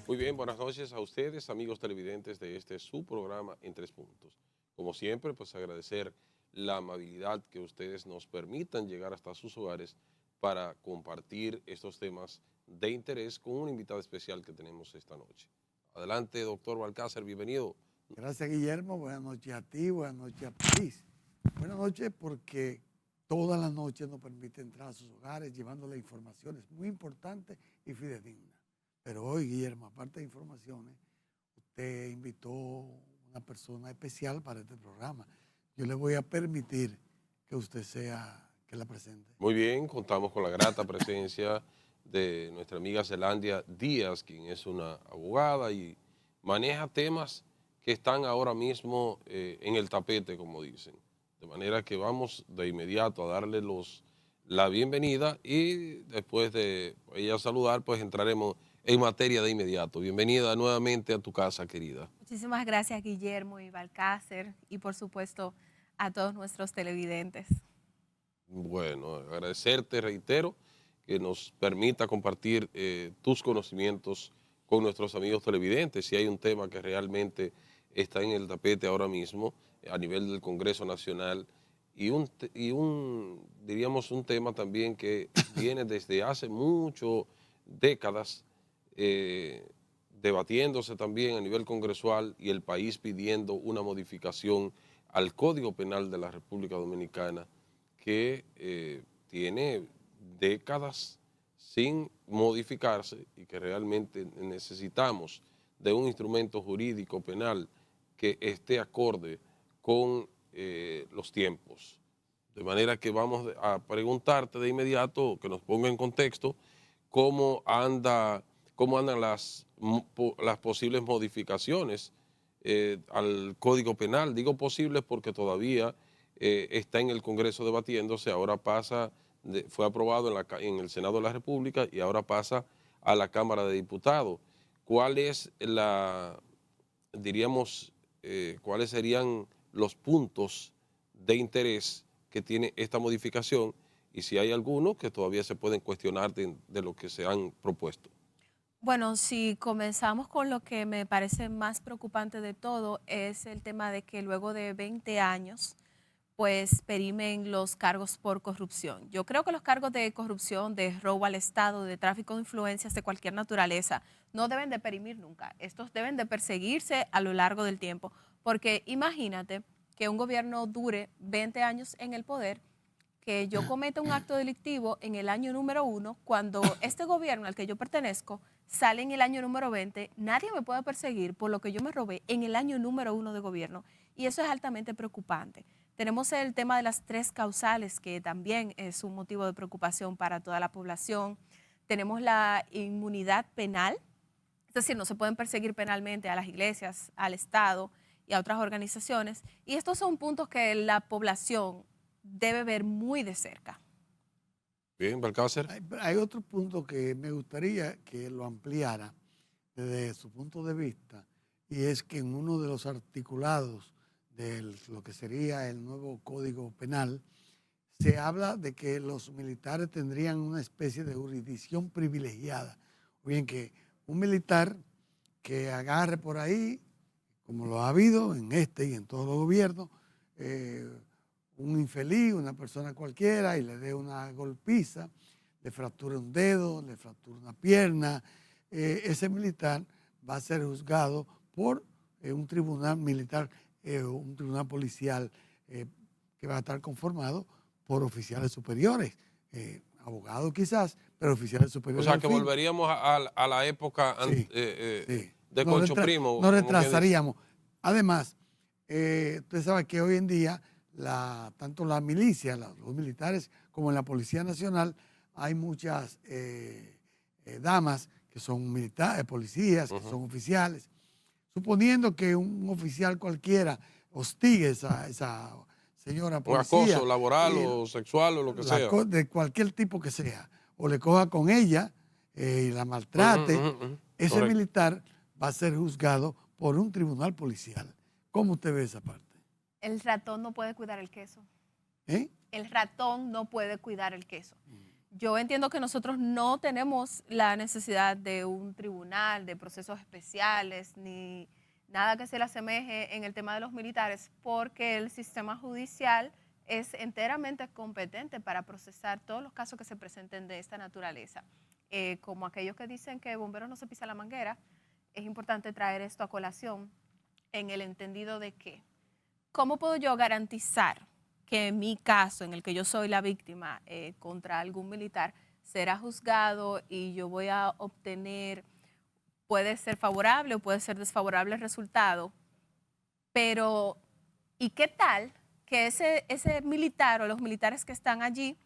Muy bien, buenas noches a ustedes, amigos televidentes de este su programa En Tres Puntos. Como siempre, pues agradecer la amabilidad que ustedes nos permitan llegar hasta sus hogares para compartir estos temas de interés con un invitado especial que tenemos esta noche. Adelante, doctor Balcácer, bienvenido. Gracias, Guillermo. Buenas noches a ti, buenas noches a País. Buenas noches porque todas las noches nos permite entrar a sus hogares llevándole informaciones muy importantes y fidedignas. Pero hoy, Guillermo, aparte de informaciones, usted invitó una persona especial para este programa. Yo le voy a permitir que usted sea, que la presente. Muy bien, contamos con la grata presencia de nuestra amiga Zelandia Díaz, quien es una abogada y maneja temas que están ahora mismo en el tapete, como dicen. De manera que vamos de inmediato a darle la bienvenida y después de ella saludar, pues entraremos en materia de inmediato. Bienvenida nuevamente a tu casa, querida. Muchísimas gracias, Guillermo y Balcácer, y por supuesto a todos nuestros televidentes. Bueno, agradecerte, reitero, que nos permita compartir tus conocimientos con nuestros amigos televidentes. Si hay un tema que realmente está en el tapete ahora mismo a nivel del Congreso Nacional diríamos, un tema también que viene desde hace muchas décadas debatiéndose también a nivel congresual y el país pidiendo una modificación al Código Penal de la República Dominicana que tiene décadas sin modificarse y que realmente necesitamos de un instrumento jurídico penal que esté acorde con los tiempos. De manera que vamos a preguntarte de inmediato, que nos ponga en contexto, cómo andan las posibles modificaciones al Código Penal. Digo posibles porque todavía está en el Congreso debatiéndose, ahora pasa, fue aprobado en el Senado de la República y ahora pasa a la Cámara de Diputados. ¿Cuál es cuáles serían los puntos de interés que tiene esta modificación y si hay algunos que todavía se pueden cuestionar de lo que se han propuesto? Bueno, si comenzamos con lo que me parece más preocupante de todo, es el tema de que luego de 20 años, pues perimen los cargos por corrupción. Yo creo que los cargos de corrupción, de robo al Estado, de tráfico de influencias de cualquier naturaleza, no deben de perimir nunca. Estos deben de perseguirse a lo largo del tiempo, porque imagínate que un gobierno dure 20 años en el poder, que yo cometa un acto delictivo en el año número 1, cuando este gobierno al que yo pertenezco sale en el año número 20, nadie me puede perseguir por lo que yo me robé en el año número 1 de gobierno. Y eso es altamente preocupante. Tenemos el tema de las 3 causales, que también es un motivo de preocupación para toda la población. Tenemos la inmunidad penal, es decir, no se pueden perseguir penalmente a las iglesias, al Estado y a otras organizaciones. Y estos son puntos que la población debe ver muy de cerca. Bien, Balcácer. Hay otro punto que me gustaría que lo ampliara desde su punto de vista, y es que en uno de los articulados de lo que sería el nuevo Código Penal, se habla de que los militares tendrían una especie de jurisdicción privilegiada. O bien que un militar que agarre por ahí, como lo ha habido en este y en todos los gobiernos, un infeliz, una persona cualquiera, y le dé una golpiza, le fractura un dedo, le fractura una pierna, ese militar va a ser juzgado por un tribunal militar, un tribunal policial que va a estar conformado por oficiales superiores, abogados quizás, pero oficiales superiores. O sea, que volveríamos a la época sí. de Concho Primo. No retrasaríamos. Además, usted sabe que hoy en día tanto la milicia, los militares, como en la Policía Nacional, hay muchas damas que son militares, policías, que son oficiales. Suponiendo que un oficial cualquiera hostigue a esa señora policía. Un acoso laboral o sexual o lo que sea. De cualquier tipo que sea. O le coja con ella y la maltrate. Ese Correcto. militar va a ser juzgado por un tribunal policial. ¿Cómo usted ve esa parte? El ratón no puede cuidar el queso. ¿Eh? El ratón no puede cuidar el queso. Yo entiendo que nosotros no tenemos la necesidad de un tribunal, de procesos especiales, ni nada que se le asemeje en el tema de los militares, porque el sistema judicial es enteramente competente para procesar todos los casos que se presenten de esta naturaleza. Como aquellos que dicen que bomberos no se pisa la manguera, es importante traer esto a colación en el entendido de que, ¿cómo puedo yo garantizar que en mi caso, en el que yo soy la víctima contra algún militar, será juzgado y yo voy a obtener, puede ser favorable o puede ser desfavorable el resultado, pero ¿y qué tal que ese militar o los militares que están allí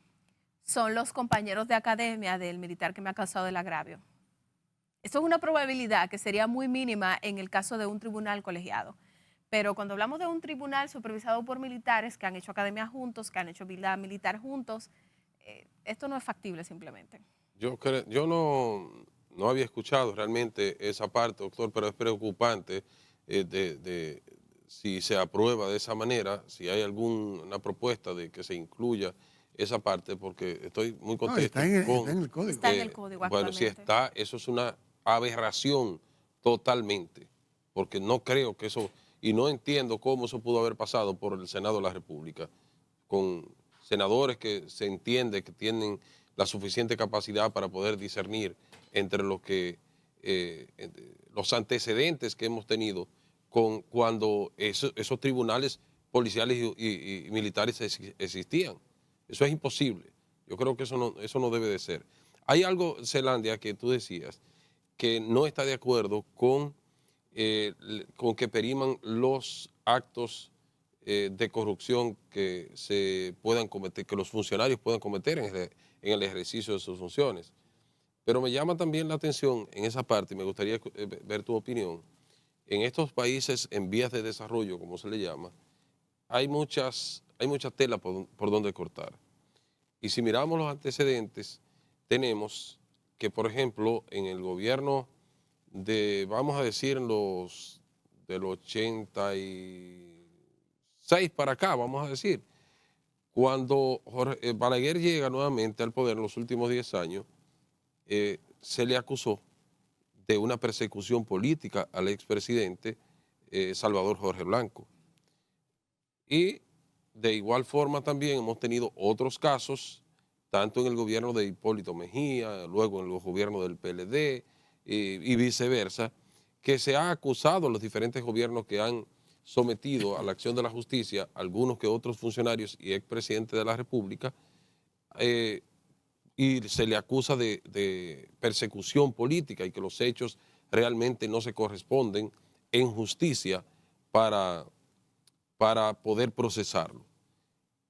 son los compañeros de academia del militar que me ha causado el agravio? Eso es una probabilidad que sería muy mínima en el caso de un tribunal colegiado. Pero cuando hablamos de un tribunal supervisado por militares que han hecho academia juntos, que han hecho vida militar juntos, esto no es factible simplemente. Yo no había escuchado realmente esa parte, doctor, pero es preocupante de si se aprueba de esa manera, si hay alguna propuesta de que se incluya esa parte, porque estoy muy No, contento está en el código. Está en el código bueno, si actualmente. está, eso es una aberración totalmente, porque no creo que eso, y no entiendo cómo eso pudo haber pasado por el Senado de la República, con senadores que se entiende que tienen la suficiente capacidad para poder discernir entre los antecedentes que hemos tenido cuando esos tribunales policiales y militares existían. Eso es imposible. Yo creo que eso no debe de ser. Hay algo, Zelandia, que tú decías, que no está de acuerdo con que periman los actos de corrupción que se puedan cometer, que los funcionarios puedan cometer en el ejercicio de sus funciones. Pero me llama también la atención en esa parte, y me gustaría ver tu opinión. En estos países en vías de desarrollo, como se le llama, hay mucha tela por donde cortar. Y si miramos los antecedentes, tenemos que, por ejemplo, en el gobierno vamos a decir, del 86 para acá, vamos a decir, cuando Balaguer llega nuevamente al poder en los últimos 10 años, se le acusó de una persecución política al expresidente Salvador Jorge Blanco. Y de igual forma también hemos tenido otros casos, tanto en el gobierno de Hipólito Mejía, luego en el gobierno del PLD y viceversa, que se ha acusado a los diferentes gobiernos que han sometido a la acción de la justicia algunos que otros funcionarios y expresidentes de la República, y se le acusa de persecución política y que los hechos realmente no se corresponden en justicia para poder procesarlo.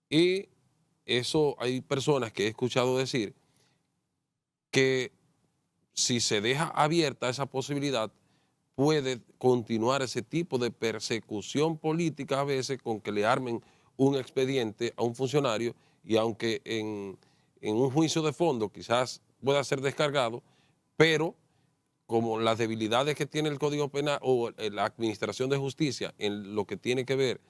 Y eso hay personas que he escuchado decir que si se deja abierta esa posibilidad, puede continuar ese tipo de persecución política a veces con que le armen un expediente a un funcionario y aunque en un juicio de fondo quizás pueda ser descargado, pero como las debilidades que tiene el Código Penal o la Administración de Justicia en lo que tiene que ver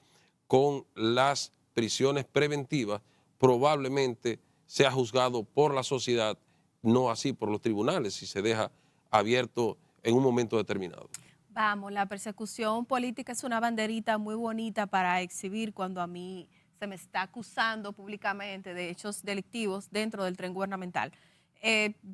con las prisiones preventivas, probablemente sea juzgado por la sociedad, no así por los tribunales, si se deja abierto en un momento determinado. Vamos, la persecución política es una banderita muy bonita para exhibir cuando a mí se me está acusando públicamente de hechos delictivos dentro del tren gubernamental.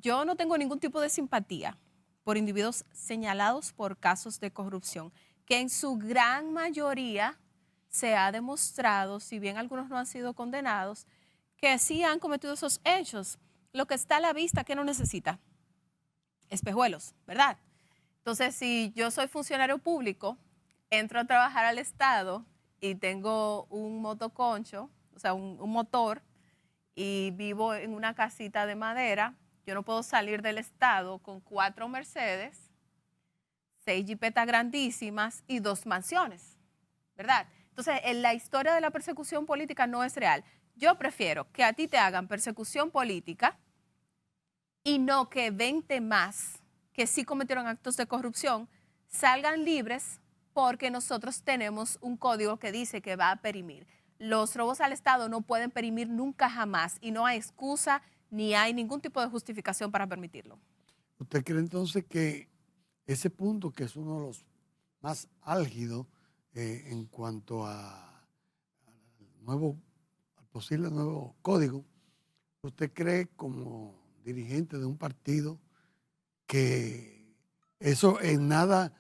Yo no tengo ningún tipo de simpatía por individuos señalados por casos de corrupción, que en su gran mayoría se ha demostrado, si bien algunos no han sido condenados, que sí han cometido esos hechos. Lo que está a la vista, ¿qué no necesita? Espejuelos, ¿verdad? Entonces, si yo soy funcionario público, entro a trabajar al Estado y tengo un motoconcho, o sea, un motor, y vivo en una casita de madera, yo no puedo salir del Estado con 4 Mercedes, 6 jipetas grandísimas y 2 mansiones, ¿verdad? Entonces, en la historia de la persecución política no es real. Yo prefiero que a ti te hagan persecución política y no que 20 más que sí cometieron actos de corrupción salgan libres, porque nosotros tenemos un código que dice que va a perimir. Los robos al Estado no pueden perimir nunca jamás y no hay excusa ni hay ningún tipo de justificación para permitirlo. ¿Usted cree entonces que ese punto, que es uno de los más álgidos en cuanto al posible nuevo código, usted cree como dirigente de un partido que eso en nada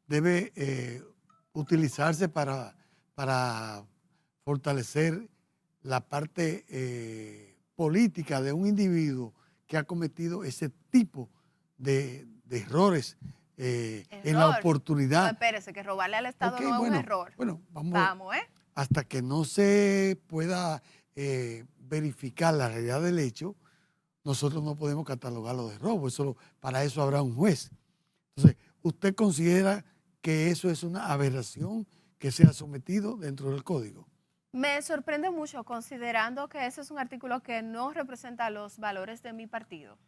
debe utilizarse para fortalecer la parte política de un individuo que ha cometido ese tipo de errores en la No, oportunidad? espérese, que robarle al Estado Ok, no es un bueno, error. bueno, Vamos, ¿eh? hasta que no se pueda verificar la realidad del hecho, nosotros no podemos catalogarlo de robo. Para eso habrá un juez. Entonces, ¿usted considera que eso es una aberración que sea sometido dentro del código? Me sorprende mucho considerando que ese es un artículo que no representa los valores de mi partido,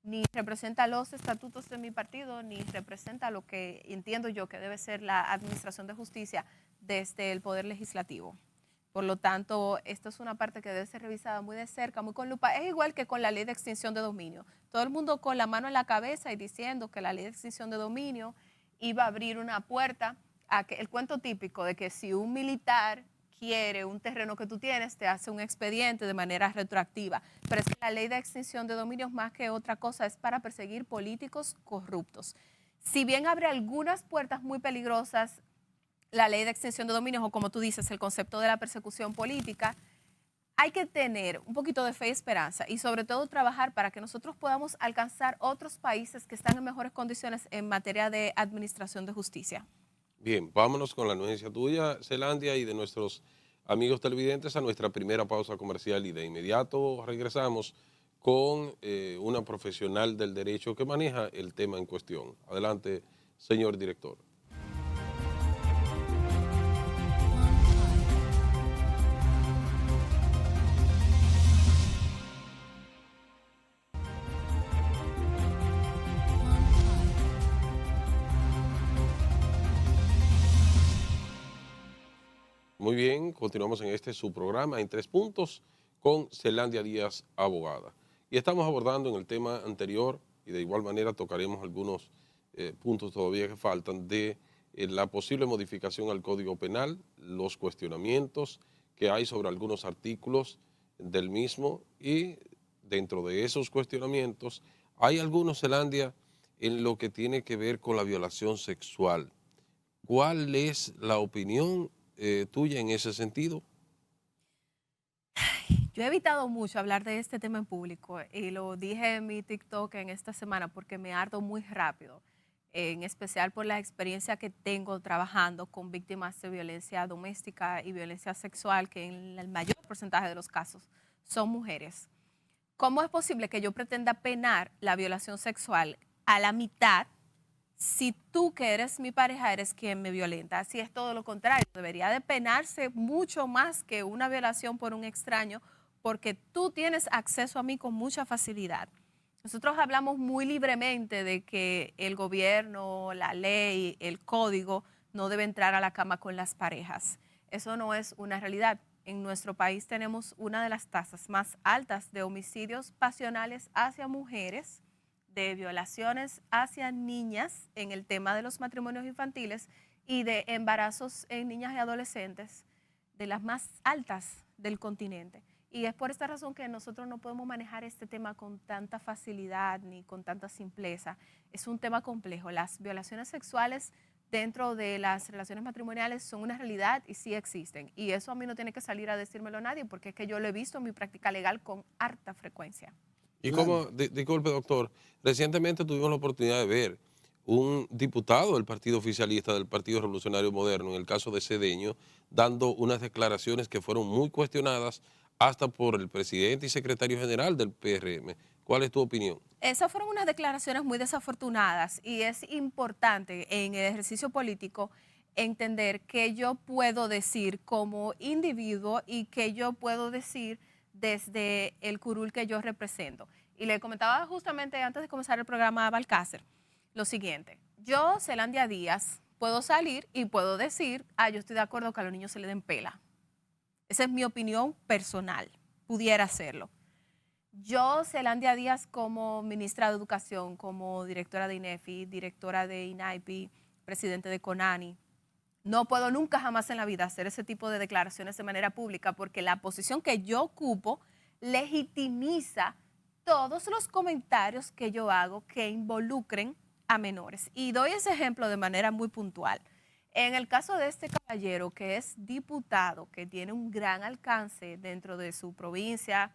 ni representa los estatutos de mi partido, ni representa lo que entiendo yo que debe ser la administración de justicia desde el Poder Legislativo. Por lo tanto, esto es una parte que debe ser revisada muy de cerca, muy con lupa. Es igual que con la ley de extinción de dominio. Todo el mundo con la mano en la cabeza y diciendo que la ley de extinción de dominio iba a abrir una puerta a que el cuento típico de que si un militar quiere un terreno que tú tienes, te hace un expediente de manera retroactiva. Pero es que la ley de extinción de dominios, más que otra cosa, es para perseguir políticos corruptos. Si bien abre algunas puertas muy peligrosas, la ley de extinción de dominios, o como tú dices, el concepto de la persecución política, hay que tener un poquito de fe y esperanza y sobre todo trabajar para que nosotros podamos alcanzar otros países que están en mejores condiciones en materia de administración de justicia. Bien, vámonos con la anuencia tuya, Zelandia, y de nuestros amigos televidentes a nuestra primera pausa comercial y de inmediato regresamos con una profesional del derecho que maneja el tema en cuestión. Adelante, señor director. Muy bien, continuamos en su programa en 3 puntos con Zelandia Díaz, abogada. Y estamos abordando en el tema anterior, y de igual manera tocaremos algunos puntos todavía que faltan, de la posible modificación al Código Penal, los cuestionamientos que hay sobre algunos artículos del mismo, y dentro de esos cuestionamientos hay algunos, Zelandia, en lo que tiene que ver con la violación sexual. ¿Cuál es la opinión tuya en ese sentido? Yo he evitado mucho hablar de este tema en público y lo dije en mi TikTok en esta semana porque me ardo muy rápido, en especial por la experiencia que tengo trabajando con víctimas de violencia doméstica y violencia sexual, que en el mayor porcentaje de los casos son mujeres. ¿Cómo es posible que yo pretenda penar la violación sexual a la mitad si tú, que eres mi pareja, eres quien me violenta? Así es todo lo contrario. Debería de penarse mucho más que una violación por un extraño, porque tú tienes acceso a mí con mucha facilidad. Nosotros hablamos muy libremente de que el gobierno, la ley, el código no debe entrar a la cama con las parejas. Eso no es una realidad. En nuestro país tenemos una de las tasas más altas de homicidios pasionales hacia mujeres, de violaciones hacia niñas en el tema de los matrimonios infantiles y de embarazos en niñas y adolescentes, de las más altas del continente. Y es por esta razón que nosotros no podemos manejar este tema con tanta facilidad ni con tanta simpleza. Es un tema complejo. Las violaciones sexuales dentro de las relaciones matrimoniales son una realidad y sí existen. Y eso a mí no tiene que salir a decírmelo nadie, porque es que yo lo he visto en mi práctica legal con harta frecuencia. Y Claro. como, disculpe doctor, recientemente tuvimos la oportunidad de ver un diputado del partido oficialista del Partido Revolucionario Moderno, en el caso de Cedeño, dando unas declaraciones que fueron muy cuestionadas hasta por el presidente y secretario general del PRM. ¿Cuál es tu opinión? Esas fueron unas declaraciones muy desafortunadas y es importante en el ejercicio político entender qué yo puedo decir como individuo y qué yo puedo decir desde el curul que yo represento. Y le comentaba justamente antes de comenzar el programa a Balcácer lo siguiente: yo, Zelandia Díaz, puedo salir y puedo decir, yo estoy de acuerdo que a los niños se le den pela. Esa es mi opinión personal, pudiera hacerlo. Yo, Zelandia Díaz, como ministra de Educación, como directora de INEFI, directora de INAIPI, presidente de CONANI, no puedo nunca jamás en la vida hacer ese tipo de declaraciones de manera pública porque la posición que yo ocupo legitimiza todos los comentarios que yo hago que involucren a menores. Y doy ese ejemplo de manera muy puntual. En el caso de este caballero que es diputado, que tiene un gran alcance dentro de su provincia,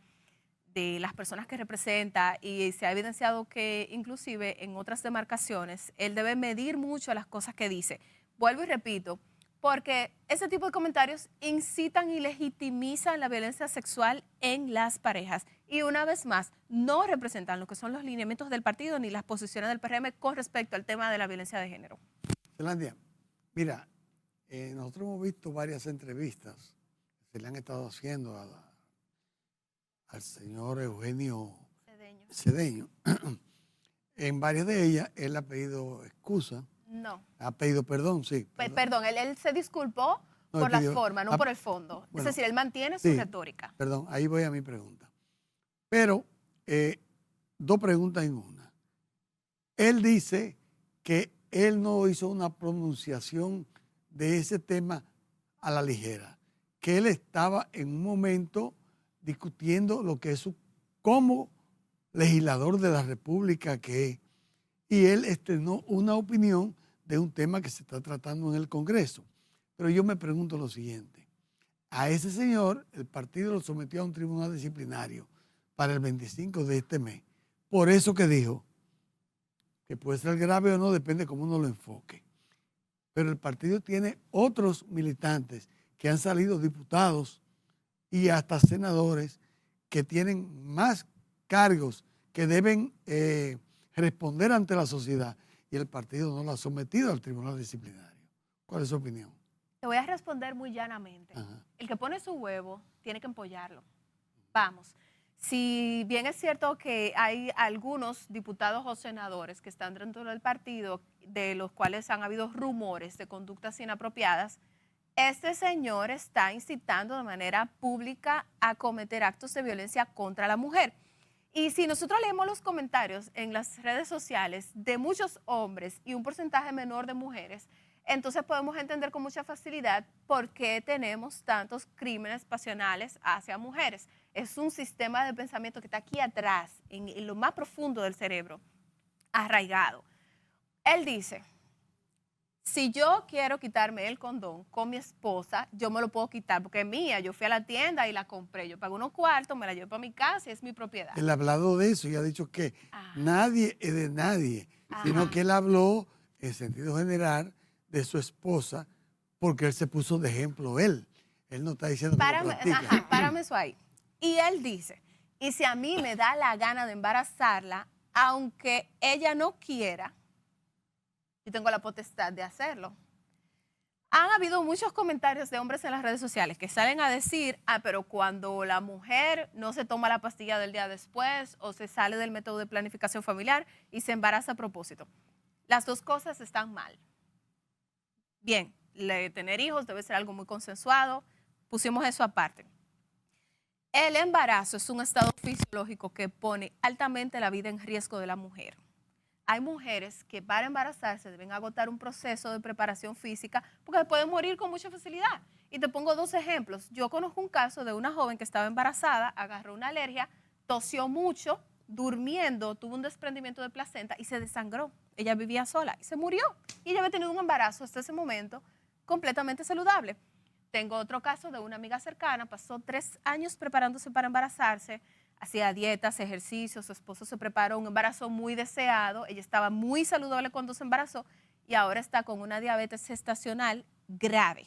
de las personas que representa, y se ha evidenciado que inclusive en otras demarcaciones él debe medir mucho las cosas que dice. Vuelvo y repito, porque ese tipo de comentarios incitan y legitimizan la violencia sexual en las parejas. Y una vez más, no representan lo que son los lineamientos del partido ni las posiciones del PRM con respecto al tema de la violencia de género. Zelandia, mira, nosotros hemos visto varias entrevistas que se le han estado haciendo al señor Eugenio Cedeño. En varias de ellas, él ha pedido excusa. No. Ha pedido perdón, sí. Perdón, él se disculpó por la forma, no por el fondo. Bueno, es decir, él mantiene su retórica. Perdón, ahí voy a mi pregunta. Pero, dos preguntas en una. Él dice que él no hizo una pronunciación de ese tema a la ligera, que él estaba en un momento discutiendo lo que es su, como legislador de la República que es, y él estrenó una opinión de un tema que se está tratando en el Congreso. Pero yo me pregunto lo siguiente, a ese señor el partido lo sometió a un tribunal disciplinario para el 25 de este mes, por eso que dijo, que puede ser grave o no, depende cómo uno lo enfoque. Pero el partido tiene otros militantes que han salido diputados y hasta senadores que tienen más cargos que deben responder ante la sociedad y el partido no lo ha sometido al tribunal disciplinario. ¿Cuál es su opinión? Te voy a responder muy llanamente. Ajá. El que pone su huevo tiene que empollarlo. Vamos. Si bien es cierto que hay algunos diputados o senadores que están dentro del partido de los cuales han habido rumores de conductas inapropiadas, este señor está incitando de manera pública a cometer actos de violencia contra la mujer. Y si nosotros leemos los comentarios en las redes sociales de muchos hombres y un porcentaje menor de mujeres, entonces podemos entender con mucha facilidad por qué tenemos tantos crímenes pasionales hacia mujeres. Es un sistema de pensamiento que está aquí atrás, en lo más profundo del cerebro, arraigado. Él dice, si yo quiero quitarme el condón con mi esposa, yo me lo puedo quitar porque es mía. Yo fui a la tienda y la compré. Yo pago unos cuartos, me la llevo para mi casa y es mi propiedad. Él ha hablado de eso y ha dicho que nadie es de nadie, sino que él habló en sentido general de su esposa porque él se puso de ejemplo él. Él no está diciendo que lo practica. Párame eso ahí. Y él dice, y si a mí me da la gana de embarazarla, aunque ella no quiera, yo tengo la potestad de hacerlo. Han habido muchos comentarios de hombres en las redes sociales que salen a decir, pero cuando la mujer no se toma la pastilla del día después o se sale del método de planificación familiar y se embaraza a propósito. Las dos cosas están mal. Bien, tener hijos debe ser algo muy consensuado, pusimos eso aparte. El embarazo es un estado fisiológico que pone altamente la vida en riesgo de la mujer. Hay mujeres que para embarazarse deben agotar un proceso de preparación física porque pueden morir con mucha facilidad. Y te pongo dos ejemplos. Yo conozco un caso de una joven que estaba embarazada, agarró una alergia, tosió mucho, durmiendo, tuvo un desprendimiento de placenta y se desangró. Ella vivía sola y se murió. Y ella había tenido un embarazo hasta ese momento completamente saludable. Tengo otro caso de una amiga cercana, pasó 3 años preparándose para embarazarse, hacía dietas, ejercicios, su esposo se preparó, un embarazo muy deseado, ella estaba muy saludable cuando se embarazó y ahora está con una diabetes gestacional grave.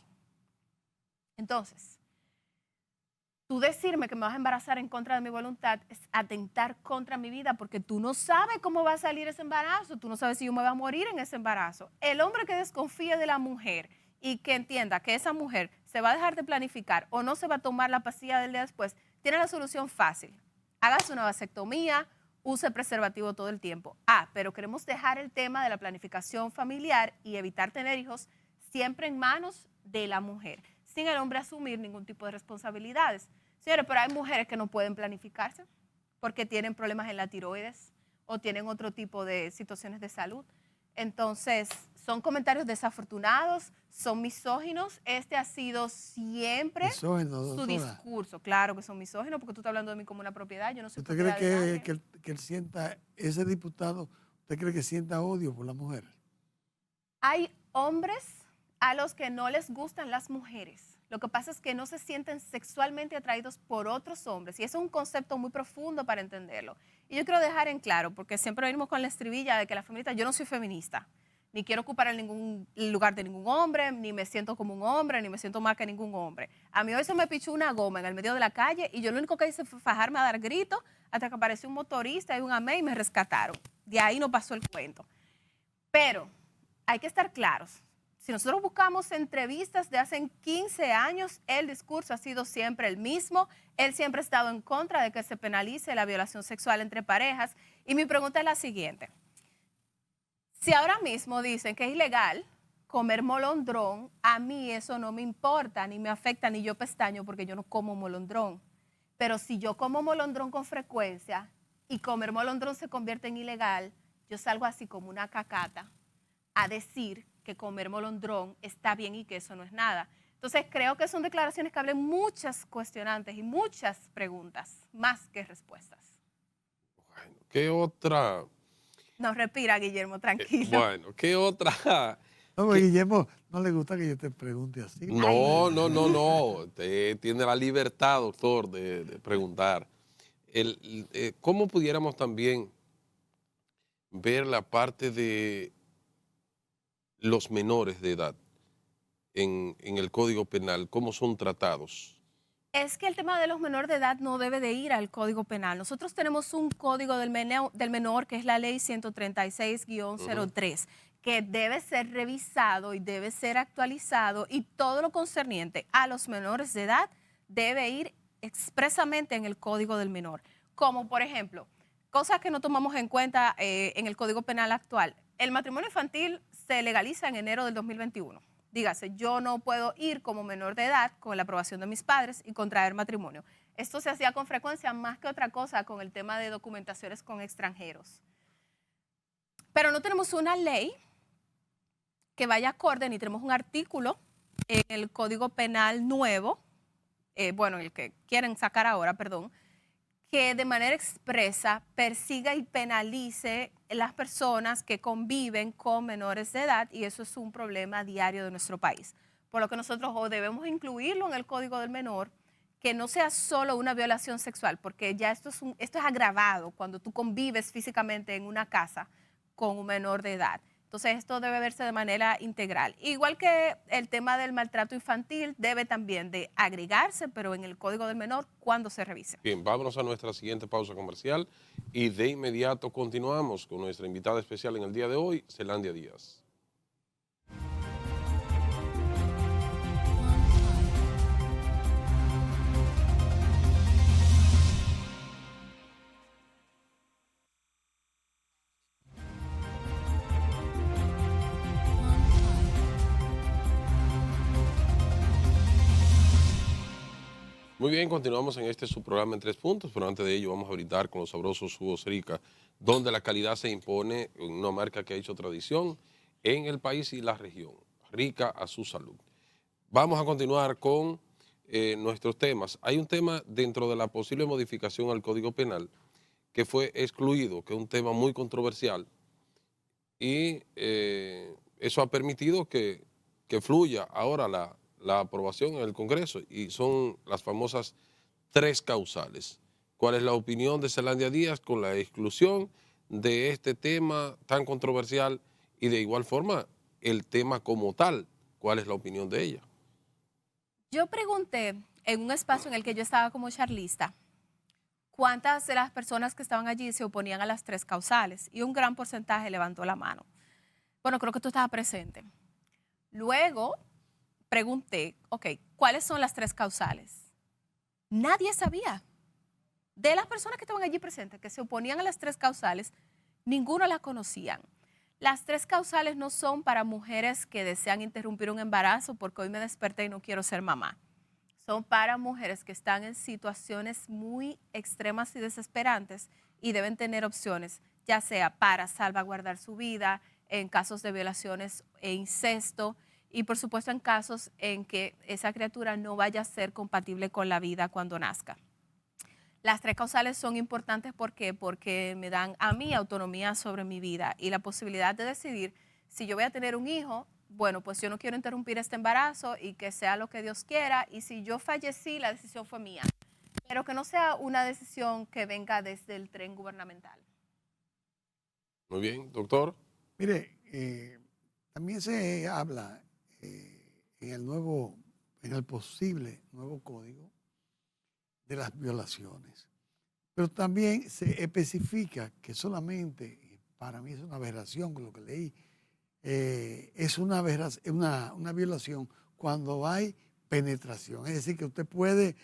Entonces, tú decirme que me vas a embarazar en contra de mi voluntad es atentar contra mi vida porque tú no sabes cómo va a salir ese embarazo, tú no sabes si yo me voy a morir en ese embarazo. El hombre que desconfíe de la mujer y que entienda que esa mujer se va a dejar de planificar o no se va a tomar la pastilla del día después, tiene la solución fácil. Hágase una vasectomía, use preservativo todo el tiempo. Pero queremos dejar el tema de la planificación familiar y evitar tener hijos siempre en manos de la mujer, sin el hombre asumir ningún tipo de responsabilidades. Señores, pero hay mujeres que no pueden planificarse. porque tienen problemas en la tiroides o tienen otro tipo de situaciones de salud. Entonces, son comentarios desafortunados, son misóginos. Este ha sido siempre Misógino, su doctora. discurso. Claro que son misóginos porque tú estás hablando de mí como una propiedad. Yo no soy ¿Usted cree propiedad de nadie. que él sienta, ese diputado, usted cree que sienta odio por la mujer? Hay hombres a los que no les gustan las mujeres. Lo que pasa es que no se sienten sexualmente atraídos por otros hombres. Y eso es un concepto muy profundo para entenderlo. Y yo quiero dejar en claro, porque siempre venimos con la estribilla de que la feminista, yo no soy feminista, ni quiero ocupar ningún lugar de ningún hombre, ni me siento como un hombre, ni me siento más que ningún hombre. A mí hoy se me pichó una goma en el medio de la calle y yo lo único que hice fue fajarme a dar gritos hasta que apareció un motorista y un amé y me rescataron. De ahí no pasó el cuento. Pero hay que estar claros. Si nosotros buscamos entrevistas de hace 15 años, el discurso ha sido siempre el mismo. Él siempre ha estado en contra de que se penalice la violación sexual entre parejas. Y mi pregunta es la siguiente. Si ahora mismo dicen que es ilegal comer molondrón, a mí eso no me importa, ni me afecta, ni yo pestaño porque yo no como molondrón. Pero si yo como molondrón con frecuencia y comer molondrón se convierte en ilegal, yo salgo así como una cacata a decir que comer molondrón está bien y que eso no es nada. Entonces creo que son declaraciones que abren muchas cuestionantes y muchas preguntas, más que respuestas. Bueno, ¿qué otra? No, respira, Guillermo, tranquilo. Bueno, ¿qué otra? No, Guillermo, no le gusta que yo te pregunte así. No, no, no, no. Usted tiene la libertad, doctor, de preguntar. ¿Cómo pudiéramos también ver la parte de los menores de edad en el Código Penal? ¿Cómo son tratados? Es que el tema de los menores de edad no debe de ir al Código Penal. Nosotros tenemos un Código del Menor, que es la Ley 136-03, que debe ser revisado y debe ser actualizado, y todo lo concerniente a los menores de edad debe ir expresamente en el Código del Menor. Como, por ejemplo, cosas que no tomamos en cuenta en el Código Penal actual. El matrimonio infantil se legaliza en enero del 2021. Dígase, yo no puedo ir como menor de edad con la aprobación de mis padres y contraer matrimonio. Esto se hacía con frecuencia, más que otra cosa, con el tema de documentaciones con extranjeros. Pero no tenemos una ley que vaya acorde, ni tenemos un artículo en el Código Penal nuevo, bueno, el que quieren sacar ahora, perdón, que de manera expresa persiga y penalice las personas que conviven con menores de edad, y eso es un problema diario de nuestro país. Por lo que nosotros debemos incluirlo en el Código del Menor, que no sea solo una violación sexual, porque ya esto es agravado cuando tú convives físicamente en una casa con un menor de edad. Entonces, esto debe verse de manera integral. Igual que el tema del maltrato infantil debe también de agregarse, pero en el Código del Menor, cuando se revise. Bien, vámonos a nuestra siguiente pausa comercial y de inmediato continuamos con nuestra invitada especial en el día de hoy, Zelandia Díaz. Muy bien, continuamos en este su programa en 3 puntos, pero antes de ello vamos a brindar con los sabrosos jugos Rica, donde la calidad se impone, una marca que ha hecho tradición en el país y la región. Rica a su salud. Vamos a continuar con nuestros temas. Hay un tema dentro de la posible modificación al Código Penal que fue excluido, que es un tema muy controversial, y eso ha permitido que fluya ahora la aprobación en el Congreso, y son las famosas 3 causales. ¿Cuál es la opinión de Zelandia Díaz con la exclusión de este tema tan controversial y de igual forma el tema como tal? ¿Cuál es la opinión de ella? Yo pregunté en un espacio en el que yo estaba como charlista, cuántas de las personas que estaban allí se oponían a las 3 causales, y un gran porcentaje levantó la mano. Bueno, creo que tú estabas presente. Luego pregunté, ok, ¿cuáles son las 3 causales? Nadie sabía. De las personas que estaban allí presentes, que se oponían a las 3 causales, ninguno las conocían. Las 3 causales no son para mujeres que desean interrumpir un embarazo porque hoy me desperté y no quiero ser mamá. son para mujeres que están en situaciones muy extremas y desesperantes y deben tener opciones, ya sea para salvaguardar su vida en casos de violaciones e incesto y por supuesto en casos en que esa criatura no vaya a ser compatible con la vida cuando nazca. Las 3 causales son importantes porque me dan a mí autonomía sobre mi vida y la posibilidad de decidir si yo voy a tener un hijo. Bueno, pues yo no quiero interrumpir este embarazo y que sea lo que Dios quiera. Y si yo fallecí, la decisión fue mía. Pero que no sea una decisión que venga desde el tren gubernamental. Muy bien, doctor. Mire, también se habla en el posible nuevo código de las violaciones. Pero también se especifica que solamente, para mí es una aberración con lo que leí, es una violación cuando hay penetración. Es decir, que usted puede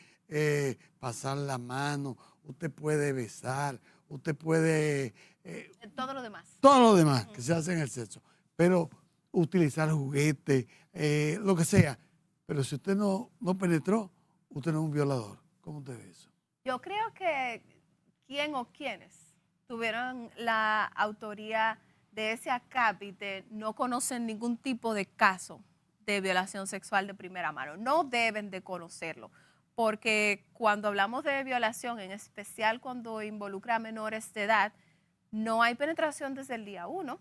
pasar la mano, usted puede besar, usted puede... Todo lo demás. Todo lo demás que se hace en el sexo. Pero utilizar juguetes, lo que sea. Pero si usted no penetró, usted no es un violador. ¿Cómo usted ve eso? Yo creo que quién o quiénes tuvieron la autoría de ese acápite no conocen ningún tipo de caso de violación sexual de primera mano. No deben de conocerlo, porque cuando hablamos de violación, en especial cuando involucra a menores de edad, no hay penetración desde el día 1.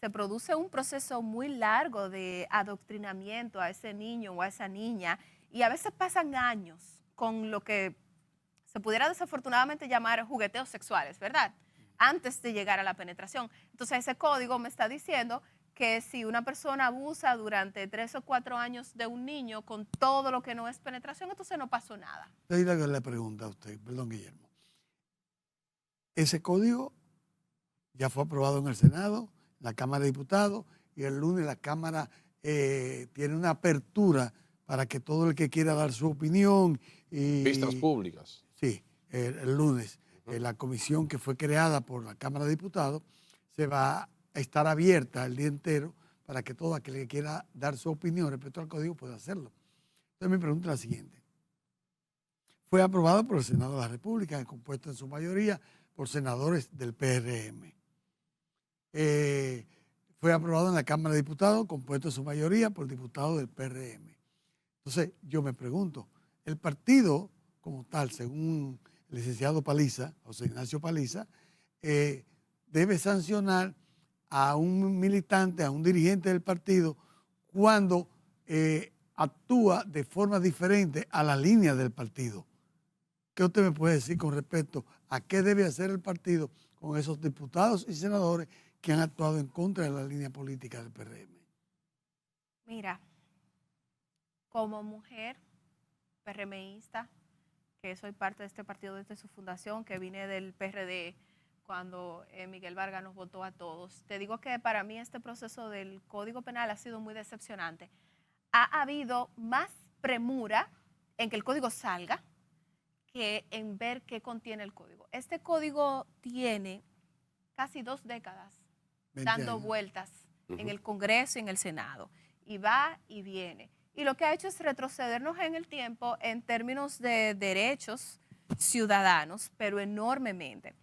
Se produce un proceso muy largo de adoctrinamiento a ese niño o a esa niña y a veces pasan años con lo que se pudiera desafortunadamente llamar jugueteos sexuales, ¿verdad? Antes de llegar a la penetración. Entonces ese código me está diciendo que si una persona abusa durante 3 o 4 años de un niño con todo lo que no es penetración, entonces no pasó nada. Ahí le pregunta a usted, perdón, Guillermo. Ese código ya fue aprobado en el Senado, en la Cámara de Diputados, y el lunes la Cámara tiene una apertura para que todo el que quiera dar su opinión. Vistas públicas. Sí, el lunes. La comisión que fue creada por la Cámara de Diputados se va a estar abierta el día entero para que todo aquel que quiera dar su opinión respecto al código pueda hacerlo. Entonces mi pregunta es la siguiente. Fue aprobado por el Senado de la República, compuesto en su mayoría por senadores del PRM. Fue aprobado en la Cámara de Diputados, compuesto en su mayoría por diputados del PRM. Entonces yo me pregunto, el partido como tal, según el licenciado Paliza, José Ignacio Paliza, debe sancionar a un militante, a un dirigente del partido, cuando actúa de forma diferente a la línea del partido. ¿Qué usted me puede decir con respecto a qué debe hacer el partido con esos diputados y senadores que han actuado en contra de la línea política del PRM? Mira, como mujer PRMista, que soy parte de este partido desde su fundación, que vine del PRD cuando Miguel Vargas nos votó a todos. Te digo que para mí este proceso del Código Penal ha sido muy decepcionante. Ha habido más premura en que el código salga que en ver qué contiene el código. Este código tiene casi 2 décadas dando años. vueltas en el Congreso y en el Senado. Y va y viene. Y lo que ha hecho es retrocedernos en el tiempo en términos de derechos ciudadanos, pero enormemente.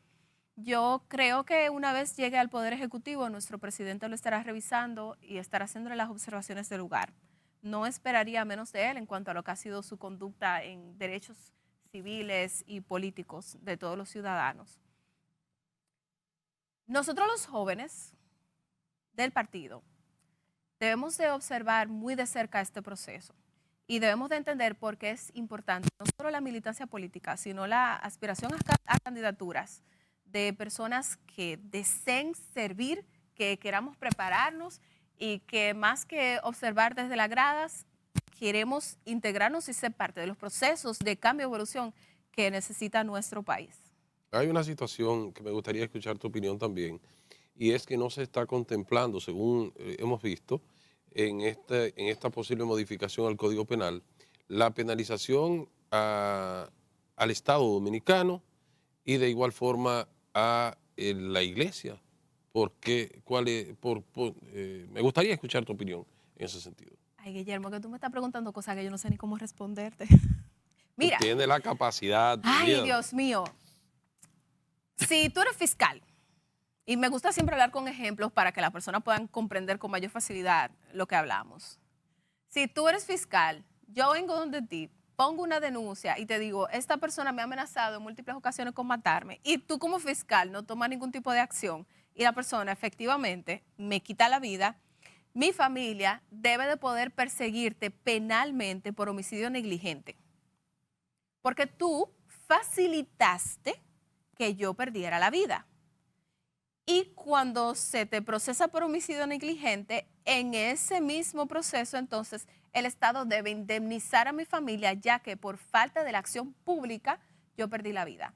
Yo creo que una vez llegue al Poder Ejecutivo, nuestro presidente lo estará revisando y estará haciéndole las observaciones del lugar. No esperaría menos de él en cuanto a lo que ha sido su conducta en derechos civiles y políticos de todos los ciudadanos. Nosotros los jóvenes del partido debemos de observar muy de cerca este proceso y debemos de entender por qué es importante no solo la militancia política, sino la aspiración a candidaturas de personas que deseen servir, que queramos prepararnos y que más que observar desde las gradas, queremos integrarnos y ser parte de los procesos de cambio y evolución que necesita nuestro país. Hay una situación que me gustaría escuchar tu opinión también, y es que no se está contemplando, según hemos visto, en esta posible modificación al Código Penal, la penalización al Estado Dominicano y de igual forma a la Iglesia. Me gustaría escuchar tu opinión en ese sentido. Ay, Guillermo, que tú me estás preguntando cosas que yo no sé ni cómo responderte. Mira. Tiene la capacidad. Ay, mira. Dios mío. Si tú eres fiscal, y me gusta siempre hablar con ejemplos para que las personas puedan comprender con mayor facilidad lo que hablamos. Si tú eres fiscal, yo vengo donde ti, pongo una denuncia y te digo, esta persona me ha amenazado en múltiples ocasiones con matarme, y tú como fiscal no tomas ningún tipo de acción, y la persona efectivamente me quita la vida, mi familia debe de poder perseguirte penalmente por homicidio negligente. Porque tú facilitaste que yo perdiera la vida. Y cuando se te procesa por homicidio negligente, en ese mismo proceso, entonces, el Estado debe indemnizar a mi familia, ya que por falta de la acción pública, yo perdí la vida.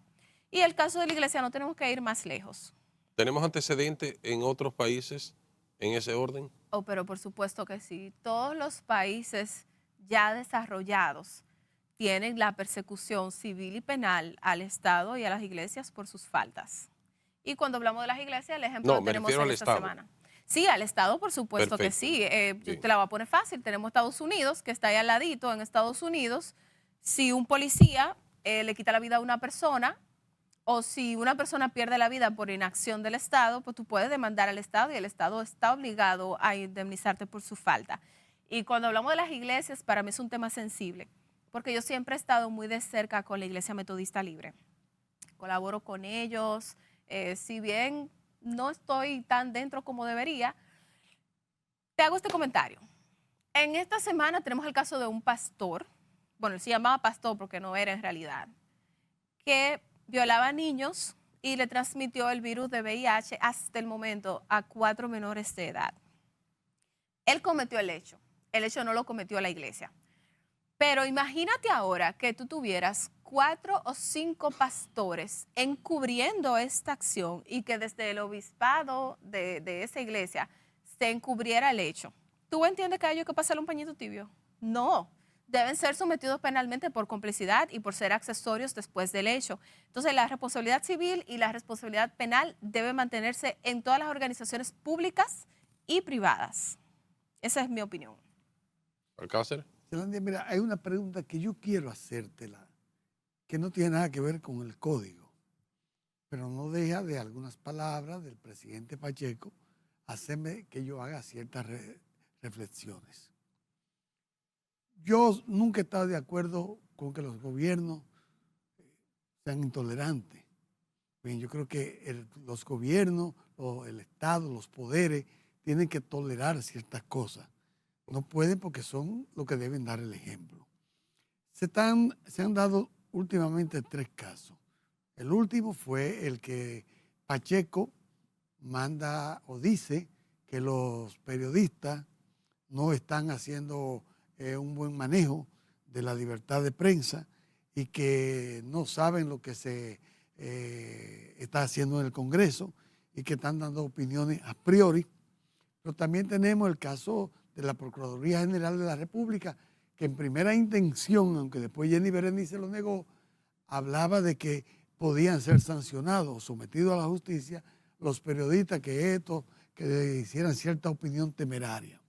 Y el caso de la iglesia no tenemos que ir más lejos. ¿Tenemos antecedentes en otros países en ese orden? Oh, pero por supuesto que sí. Todos los países ya desarrollados tienen la persecución civil y penal al Estado y a las iglesias por sus faltas. Y cuando hablamos de las iglesias, el ejemplo lo tenemos en esta semana. Sí, al Estado, por supuesto que sí. Yo te la voy a poner fácil. Tenemos Estados Unidos, que está ahí al ladito. En Estados Unidos, si un policía le quita la vida a una persona, o si una persona pierde la vida por inacción del Estado, pues tú puedes demandar al Estado y el Estado está obligado a indemnizarte por su falta. Y cuando hablamos de las iglesias, para mí es un tema sensible, porque yo siempre he estado muy de cerca con la Iglesia Metodista Libre. Colaboro con ellos, si bien no estoy tan dentro como debería, te hago este comentario. En esta semana tenemos el caso de un pastor, bueno, él se llamaba pastor porque no era en realidad, que violaba niños y le transmitió el virus de VIH hasta el momento a 4 menores de edad. Él cometió el hecho no lo cometió la iglesia. Pero imagínate ahora que tú tuvieras 4 o 5 pastores encubriendo esta acción y que desde el obispado de esa iglesia se encubriera el hecho. ¿Tú entiendes que hay que pasarle un pañito tibio? No. Deben ser sometidos penalmente por complicidad y por ser accesorios después del hecho. Entonces, la responsabilidad civil y la responsabilidad penal deben mantenerse en todas las organizaciones públicas y privadas. Esa es mi opinión. Alcácer. Zelandia, mira, hay una pregunta que yo quiero hacértela, que no tiene nada que ver con el código, pero no deja de algunas palabras del presidente Pacheco hacerme que yo haga ciertas reflexiones. Yo nunca he estado de acuerdo con que los gobiernos sean intolerantes. Bien, yo creo que los gobiernos, el Estado, los poderes, tienen que tolerar ciertas cosas. No pueden porque son los que deben dar el ejemplo. Se han dado últimamente 3 casos. El último fue el que Pacheco manda o dice que los periodistas no están haciendo un buen manejo de la libertad de prensa y que no saben lo que se está haciendo en el Congreso y que están dando opiniones a priori. Pero también tenemos el caso de la Procuraduría General de la República, que en primera intención, aunque después Jenny Berenice lo negó, hablaba de que podían ser sancionados o sometidos a la justicia los periodistas que hicieran cierta opinión temeraria.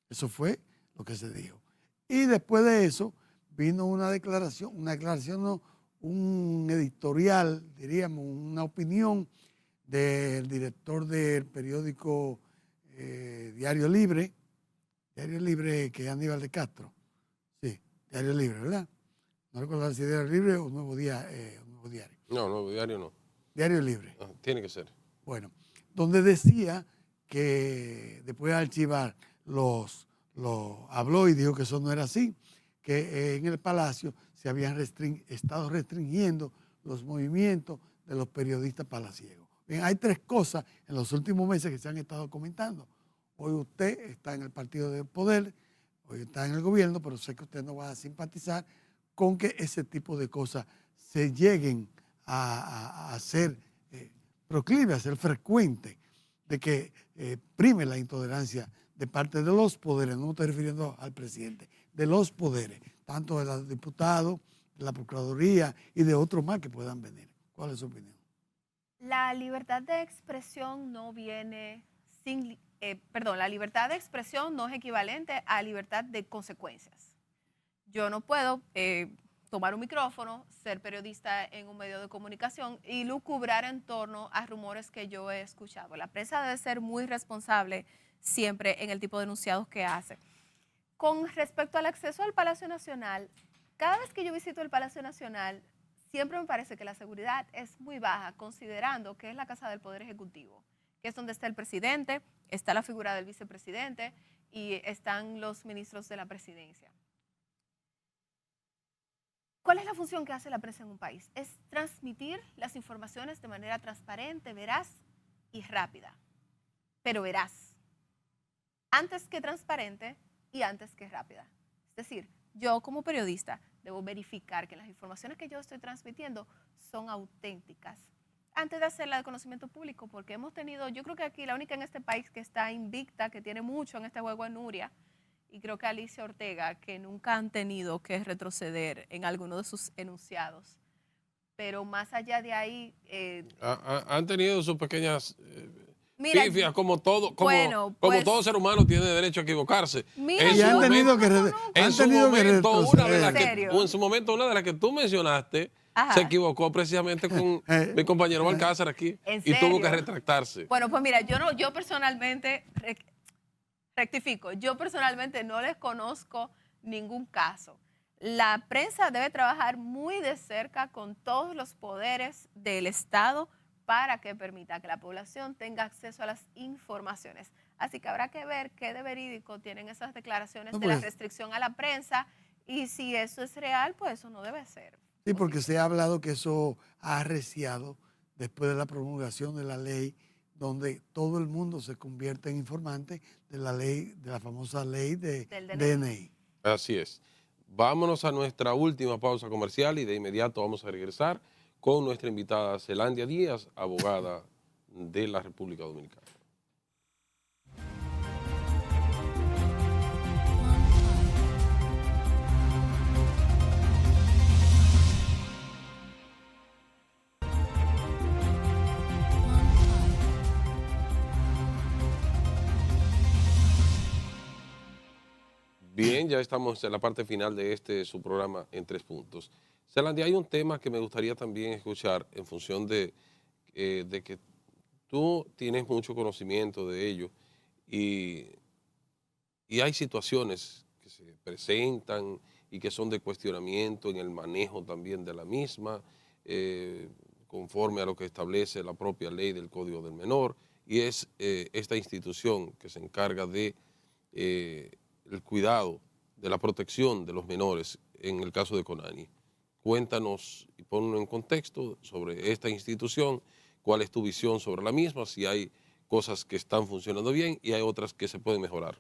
Eso fue lo que se dijo. Y después de eso vino un editorial, diríamos, una opinión del director del periódico Diario Libre, que es Aníbal de Castro. Sí, Diario Libre, ¿verdad? No recuerdo si Diario Libre o Nuevo Diario. No, Nuevo Diario no. Diario Libre. Tiene que ser. Bueno, donde decía que después de archivar lo habló y dijo que eso no era así, que en el Palacio se habían estado restringiendo los movimientos de los periodistas palaciegos. Bien, hay 3 cosas en los últimos meses que se han estado comentando. Hoy usted está en el partido del poder, hoy está en el gobierno, pero sé que usted no va a simpatizar con que ese tipo de cosas se lleguen a ser proclives, a ser frecuentes, de que prime la intolerancia de parte de los poderes, no me estoy refiriendo al presidente, de los poderes, tanto de los diputados, de la Procuraduría y de otros más que puedan venir. ¿Cuál es su opinión? La libertad de expresión no viene sin la libertad de expresión no es equivalente a libertad de consecuencias. Yo no puedo tomar un micrófono, ser periodista en un medio de comunicación y lucubrar en torno a rumores que yo he escuchado. La prensa debe ser muy responsable siempre en el tipo de enunciados que hace. Con respecto al acceso al Palacio Nacional, cada vez que yo visito el Palacio Nacional, siempre me parece que la seguridad es muy baja, considerando que es la Casa del Poder Ejecutivo, que es donde está el presidente, está la figura del vicepresidente y están los ministros de la presidencia. ¿Cuál es la función que hace la prensa en un país? Es transmitir las informaciones de manera transparente, veraz y rápida, pero veraz. Antes que transparente y antes que rápida. Es decir, yo como periodista debo verificar que las informaciones que yo estoy transmitiendo son auténticas antes de hacerla de conocimiento público, porque hemos tenido, yo creo que aquí la única en este país que está invicta, que tiene mucho en este juego es Nuria, y creo que Alicia Ortega, que nunca han tenido que retroceder en alguno de sus enunciados. Pero más allá de ahí... Han tenido sus pequeñas pifias, como todo ser humano tiene derecho a equivocarse. Mira, y han tenido que en su momento, una de las que tú mencionaste se equivocó precisamente con mi compañero Balcázar aquí y tuvo que retractarse. Bueno, pues mira, yo personalmente... Rectifico, yo personalmente no les conozco ningún caso. La prensa debe trabajar muy de cerca con todos los poderes del Estado para que permita que la población tenga acceso a las informaciones. Así que habrá que ver qué de verídico tienen esas declaraciones de la restricción a la prensa y si eso es real, pues eso no debe ser. Sí, porque se ha hablado que eso ha arreciado después de la promulgación de la ley donde todo el mundo se convierte en informante de la ley, de la famosa ley del DNI. Así es. Vámonos a nuestra última pausa comercial y de inmediato vamos a regresar con nuestra invitada Zelandia Díaz, abogada de la República Dominicana. Bien, ya estamos en la parte final de su programa en 3 puntos. Zelandia, hay un tema que me gustaría también escuchar en función de que tú tienes mucho conocimiento de ello y hay situaciones que se presentan y que son de cuestionamiento en el manejo también de la misma, conforme a lo que establece la propia ley del Código del Menor, y es esta institución que se encarga de el cuidado de la protección de los menores en el caso de Conani. Cuéntanos y ponlo en contexto sobre esta institución, cuál es tu visión sobre la misma, si hay cosas que están funcionando bien y hay otras que se pueden mejorar.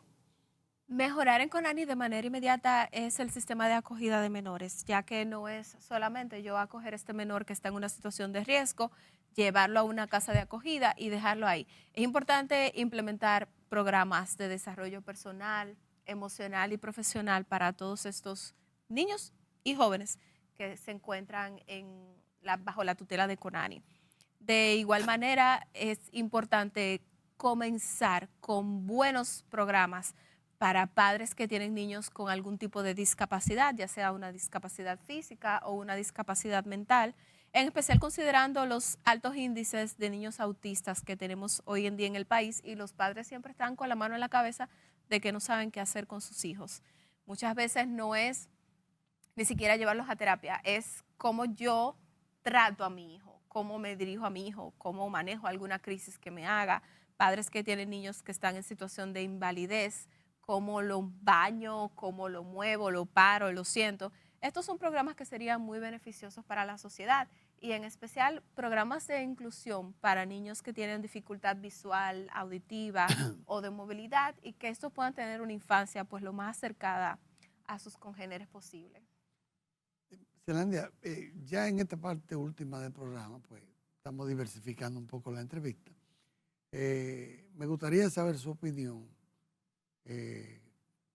Mejorar en Conani de manera inmediata es el sistema de acogida de menores, ya que no es solamente yo acoger a este menor que está en una situación de riesgo, llevarlo a una casa de acogida y dejarlo ahí. Es importante implementar programas de desarrollo personal, emocional y profesional para todos estos niños y jóvenes que se encuentran bajo la tutela de Conani. De igual manera, es importante comenzar con buenos programas para padres que tienen niños con algún tipo de discapacidad, ya sea una discapacidad física o una discapacidad mental, en especial considerando los altos índices de niños autistas que tenemos hoy en día en el país, y los padres siempre están con la mano en la cabeza de que no saben qué hacer con sus hijos. Muchas veces no es ni siquiera llevarlos a terapia, es cómo yo trato a mi hijo, cómo me dirijo a mi hijo, cómo manejo alguna crisis que me haga. Padres que tienen niños que están en situación de invalidez, cómo lo baño, cómo lo muevo, lo paro, lo siento. Estos son programas que serían muy beneficiosos para la sociedad y en especial programas de inclusión para niños que tienen dificultad visual, auditiva o de movilidad, y que estos puedan tener una infancia pues lo más acercada a sus congéneres posible. Zelandia, ya en esta parte última del programa, pues estamos diversificando un poco la entrevista. Me gustaría saber su opinión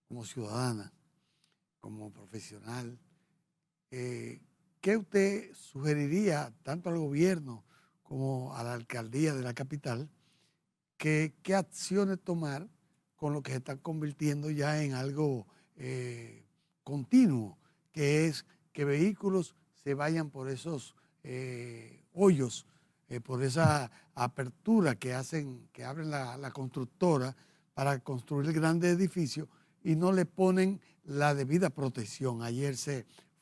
como ciudadana, como profesional. ¿Qué usted sugeriría tanto al gobierno como a la alcaldía de la capital qué acciones tomar con lo que se está convirtiendo ya en algo continuo, que es que vehículos se vayan por esos hoyos, por esa apertura que abren la constructora para construir grandes edificios y no le ponen la debida protección. Ayer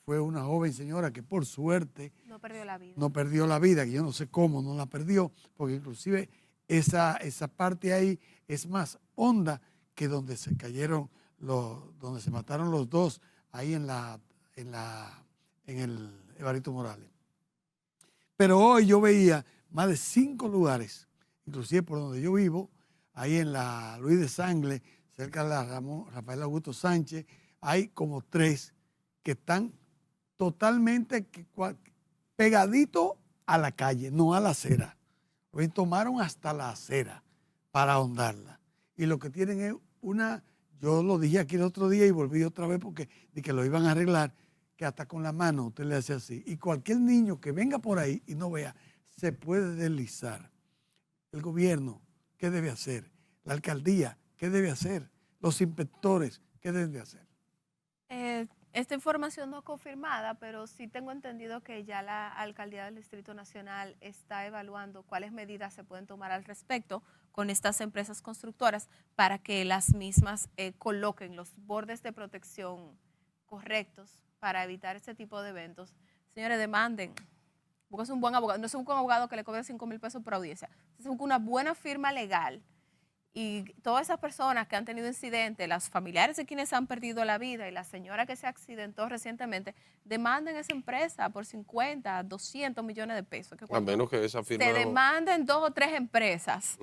fue una joven señora que por suerte no perdió la vida. No perdió la vida, que yo no sé cómo no la perdió, porque inclusive esa parte ahí es más honda que donde se cayeron, donde se mataron los dos, ahí en el Evarito Morales. Pero hoy yo veía más de 5 lugares, inclusive por donde yo vivo, ahí en la Luis de Sangle, cerca de la Rafael Augusto Sánchez, hay como 3 que están totalmente pegadito a la calle, no a la acera. Hoy tomaron hasta la acera para ahondarla. Y lo que tienen es yo lo dije aquí el otro día y volví otra vez porque de que lo iban a arreglar, que hasta con la mano usted le hace así. Y cualquier niño que venga por ahí y no vea, se puede deslizar. El gobierno, ¿qué debe hacer? La alcaldía, ¿qué debe hacer? Los inspectores, ¿qué deben de hacer? Esta información no confirmada, pero sí tengo entendido que ya la Alcaldía del Distrito Nacional está evaluando cuáles medidas se pueden tomar al respecto con estas empresas constructoras para que las mismas coloquen los bordes de protección correctos para evitar este tipo de eventos. Señores, demanden. Busquen un buen abogado. No se busca un abogado que le cobre 5,000 pesos por audiencia. Se busca una buena firma legal. Y todas esas personas que han tenido incidentes, los familiares de quienes han perdido la vida y la señora que se accidentó recientemente, demanden a esa empresa por 50, 200 millones de pesos. Que a menos que esa firma... se demanden 2 o 3 empresas,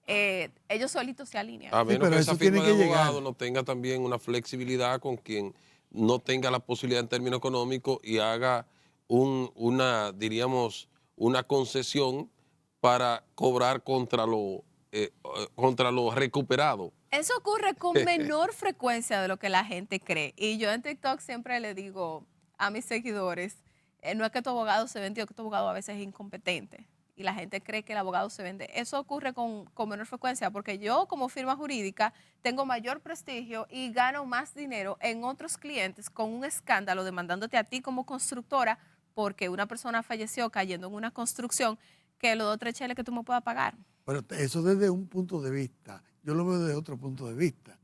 ellos solitos se alinean. A menos que esa firma de abogado no tenga también una flexibilidad con quien no tenga la posibilidad en términos económicos y haga una concesión para cobrar contra lo recuperado. Eso ocurre con menor frecuencia de lo que la gente cree. Y yo en TikTok siempre le digo a mis seguidores, no es que tu abogado se vendió, que tu abogado a veces es incompetente. Y la gente cree que el abogado se vende. Eso ocurre con menor frecuencia porque yo como firma jurídica tengo mayor prestigio y gano más dinero en otros clientes con un escándalo demandándote a ti como constructora porque una persona falleció cayendo en una construcción que los 2 o 3 cheles que tú me puedas pagar. Pero eso desde un punto de vista. Yo lo veo desde otro punto de vista.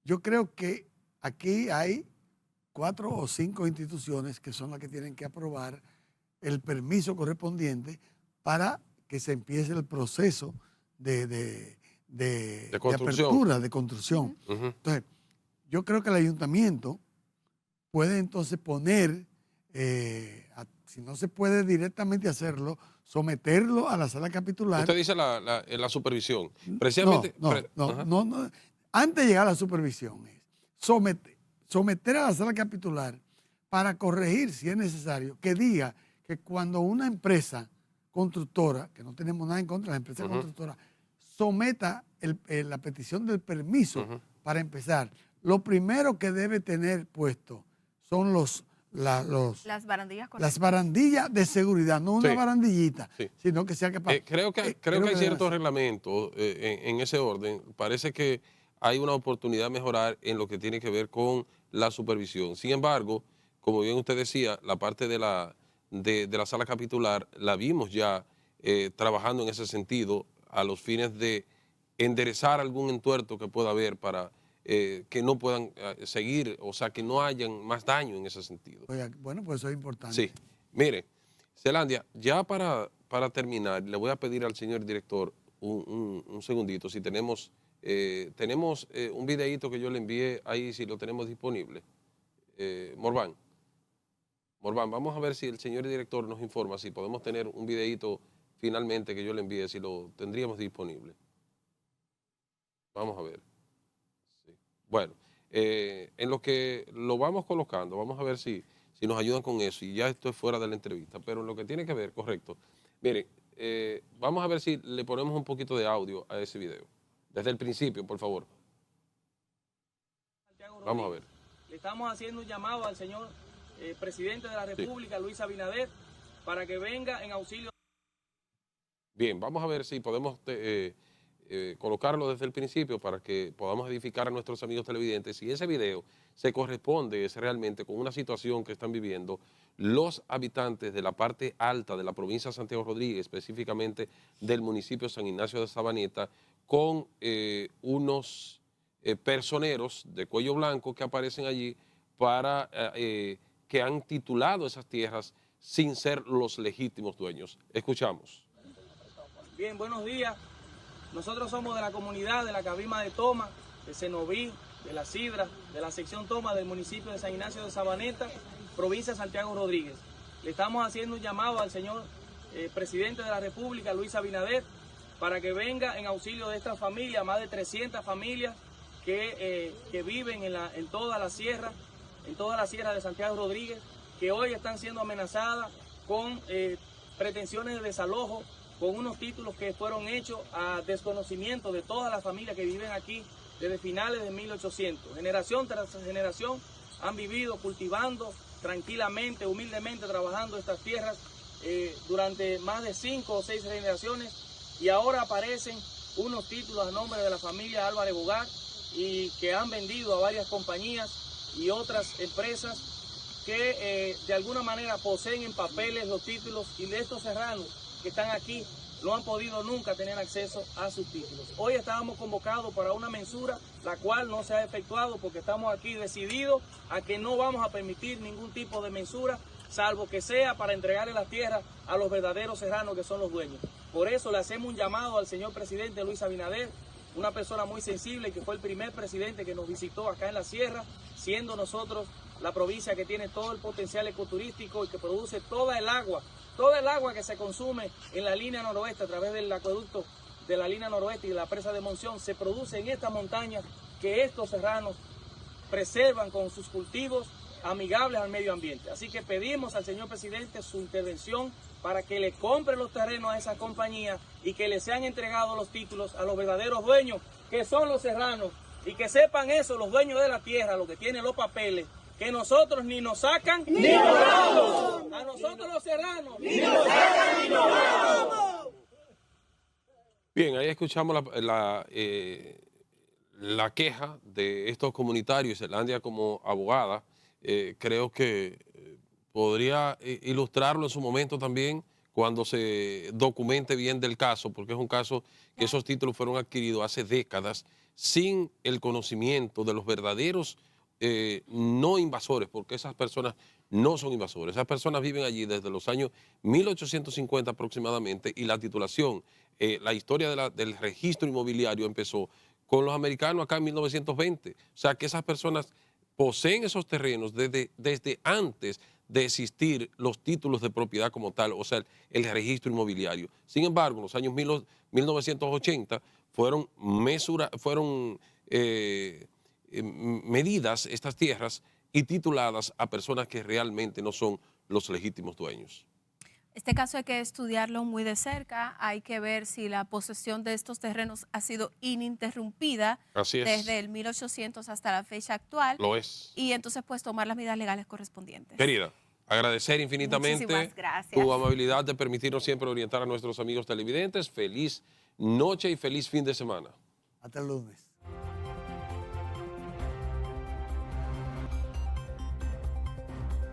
Yo creo que aquí hay 4 o 5 instituciones que son las que tienen que aprobar el permiso correspondiente para que se empiece el proceso de apertura, de construcción. Entonces, yo creo que el ayuntamiento puede entonces poner, si no se puede directamente hacerlo, someterlo a la sala capitular. Usted dice la supervisión. Precisamente. No. Antes de llegar a la supervisión, es someter a la sala capitular para corregir, si es necesario, que diga que cuando una empresa constructora, que no tenemos nada en contra de la empresa constructora, someta la petición del permiso para empezar, lo primero que debe tener puesto son las barandillas de seguridad, no una barandillita, sino que sea capaz. Creo que hay ciertos reglamentos en ese orden. Parece que hay una oportunidad de mejorar en lo que tiene que ver con la supervisión. Sin embargo, como bien usted decía, la parte de la sala capitular la vimos ya trabajando en ese sentido a los fines de enderezar algún entuerto que pueda haber para que no puedan seguir, o sea, que no hayan más daño en ese sentido. Bueno, pues eso es importante. Sí. Mire, Zelandia, ya para terminar, le voy a pedir al señor director un segundito, si tenemos un videíto que yo le envié ahí, si lo tenemos disponible. Morván, vamos a ver si el señor director nos informa, si podemos tener un videíto finalmente que yo le envíe, si lo tendríamos disponible. Vamos a ver. Sí. Bueno, en lo que lo vamos colocando, vamos a ver si nos ayudan con eso, y ya esto es fuera de la entrevista, pero en lo que tiene que ver, correcto. Mire, vamos a ver si le ponemos un poquito de audio a ese video. Desde el principio, por favor. Vamos a ver. Le estamos haciendo un llamado al señor presidente de la República, Luis Abinader, para que venga en auxilio. Bien, vamos a ver si podemos colocarlo desde el principio para que podamos edificar a nuestros amigos televidentes si ese video se corresponde realmente con una situación que están viviendo los habitantes de la parte alta de la provincia de Santiago Rodríguez, específicamente del municipio de San Ignacio de Sabaneta, con unos personeros de cuello blanco que aparecen allí para que han titulado esas tierras sin ser los legítimos dueños. Escuchamos. Bien, buenos días. Nosotros somos de la comunidad de la Cabima de Toma, de Cenoví, de La Sidra, de la sección Toma del municipio de San Ignacio de Sabaneta, provincia de Santiago Rodríguez. Le estamos haciendo un llamado al señor presidente de la República, Luis Abinader, para que venga en auxilio de estas familias, más de 300 familias que viven en toda la sierra de Santiago Rodríguez, que hoy están siendo amenazadas con pretensiones de desalojo, con unos títulos que fueron hechos a desconocimiento de todas las familias que viven aquí desde finales de 1800. Generación tras generación han vivido cultivando tranquilamente, humildemente, trabajando estas tierras durante más de 5 o 6 generaciones, y ahora aparecen unos títulos a nombre de la familia Álvarez Bogar y que han vendido a varias compañías y otras empresas que de alguna manera poseen en papeles los títulos, y de estos serranos que están aquí no han podido nunca tener acceso a sus títulos. Hoy estábamos convocados para una mensura, la cual no se ha efectuado porque estamos aquí decididos a que no vamos a permitir ningún tipo de mensura, salvo que sea para entregarle las tierras a los verdaderos serranos que son los dueños. Por eso le hacemos un llamado al señor presidente Luis Abinader, una persona muy sensible que fue el primer presidente que nos visitó acá en la sierra, siendo nosotros la provincia que tiene todo el potencial ecoturístico y que produce toda el agua que se consume en la línea noroeste a través del acueducto de la línea noroeste y de la presa de Monción, se produce en estas montañas que estos serranos preservan con sus cultivos amigables al medio ambiente. Así que pedimos al señor presidente su intervención para que le compre los terrenos a esas compañías y que le sean entregados los títulos a los verdaderos dueños, que son los serranos, y que sepan eso los dueños de la tierra, los que tienen los papeles, que nosotros ni nos sacan ni nos damos. A nosotros los serranos ni nos sacan ni nos damos. Bien, ahí escuchamos la queja de estos comunitarios, Zelandia como abogada. Creo que podría ilustrarlo en su momento también cuando se documente bien del caso, porque es un caso que esos títulos fueron adquiridos hace décadas sin el conocimiento de los verdaderos no invasores, porque esas personas no son invasores. Esas personas viven allí desde los años 1850 aproximadamente, y la titulación, la historia del registro inmobiliario empezó con los americanos acá en 1920. O sea que esas personas poseen esos terrenos desde antes de existir los títulos de propiedad como tal, o sea, el registro inmobiliario. Sin embargo, en los años 1980 fueron medidas estas tierras y tituladas a personas que realmente no son los legítimos dueños. Este caso hay que estudiarlo muy de cerca, hay que ver si la posesión de estos terrenos ha sido ininterrumpida desde el 1800 hasta la fecha actual. Lo es. Y entonces pues tomar las medidas legales correspondientes. Querida, agradecer infinitamente tu amabilidad de permitirnos siempre orientar a nuestros amigos televidentes. Feliz noche y feliz fin de semana. Hasta el lunes.